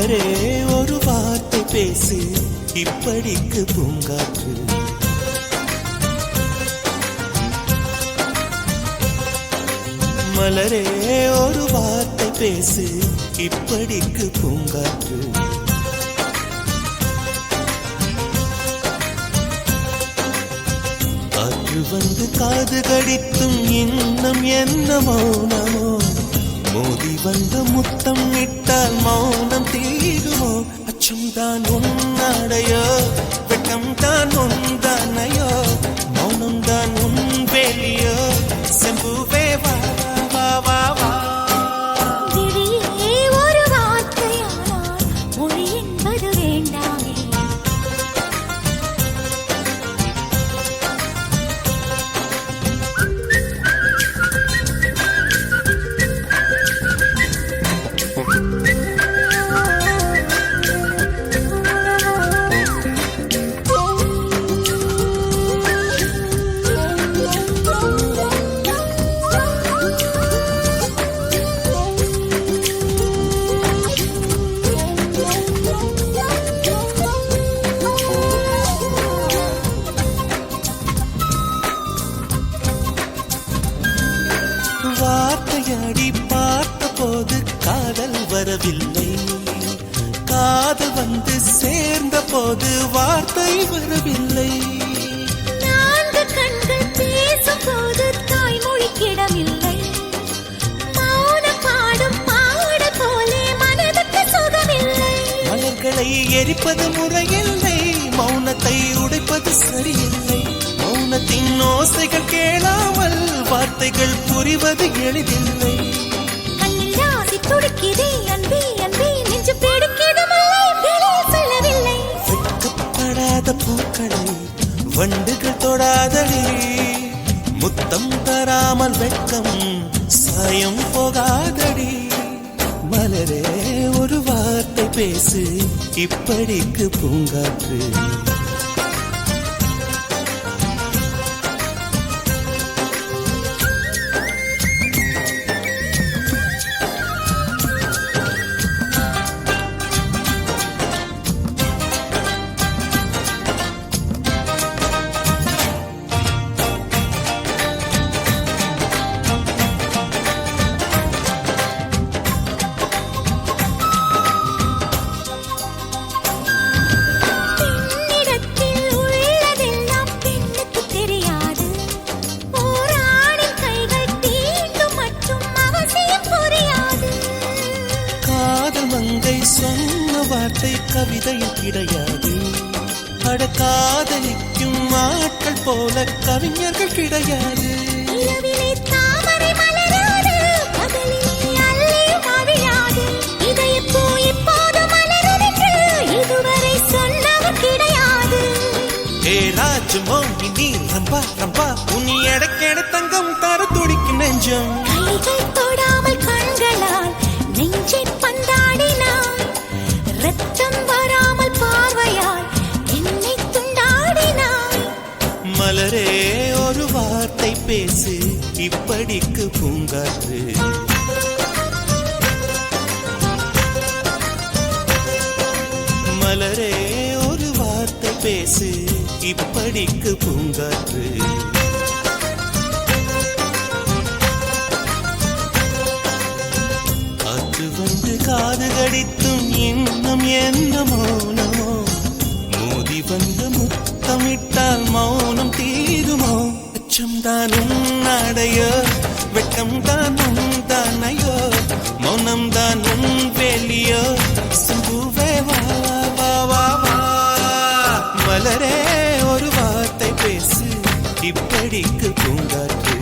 மலரே ஒரு வார்த்தை பேசு, இப்படிக்கு பூங்காற்று. மலரே ஒரு வார்த்தை பேசு, இப்படிக்கு பூங்காற்று. காற்று வந்து காது கடித்தும் இன்னும் என்ன மௌனமோ, மோதி வந்து முத்தம் இட்டால் மௌனம் தீருமோ. அச்சம் தான் உன்னாடையோ, வெட்கம் தான் உந்தானையோ, மௌனம் தான் உன் வேலியோ. செம்புவே வா வா வா வா. விழியே ஒரு வார்த்தையானால் மொழி என்பது வேண்டாமே. வார்த்தையாடி பார்த்த போது காதல் வரவில்லை, காதல் வந்து சேர்ந்த போது வார்த்தை வரவில்லை. நான்கு கண்கள் பேசும் போது தாய்மொழிக்கிடமில்லை, மௌனம் பாடும் பாடல் போலே மனதுக்கு சுகமில்லை. மலர்களை எரிப்பது முறையில்லை, மௌனத்தை உடைப்பது சரியில்லை. மௌனத்தின் ஓசைகள் கேளாமல் வார்த்தைகள் புரிவது எளிதில்லை. கண்ணில் ஆசை துடிக்குதே அன்பே அன்பே, நெஞ்சு பிடிக்குது மல்லை வெளியே சொல்லவில்லை. வெட்கப்படாத பூக்களை வண்டுகள் தொடாதடி, முத்தம் தராமல் வெட்கம் சாயம் போகாதடி. மலரே ஒரு வார்த்தை பேசு, இப்படிக்கு பூங்காற்று. சொன்ன வார்த்தை கவிதையில் கிடையாது, அட காதலிக்கும் ஆட்கள் போல கவிஞர்கள் கிடையாது. நீ ரம்பா ரம்பா உன் எடக்கேட தங்கம் தர துடிக்கும் நெஞ்சம். கைகள் தொடாமல் கண்களால் நெஞ்சை பந்தாடினாய், ரத்தம் வராமல் பார்வையால் என்னை துண்டாடினாய். மலரே ஒரு வார்த்தை பேசு, இப்படிக்கு பூங்காற்று. மலரே ஒரு வார்த்தை பேசு, இப்படிக்கு பூங்காற்று. காற்று வந்து காது கடித்தும் இன்னும் என்ன மௌனமோ, மோதி வந்து முத்தமிட்டால் மௌனம் தீருமோ. அச்சம் தான் உன்னாடையோ, வெட்கம் தான் உந்தானையோ, மௌனம் தான் உன் வேலியோ. செம்புவே வா வா வா வா. மலரே ஒரு வார்த்தை பேசு, இப்படிக்கு பூங்காற்று.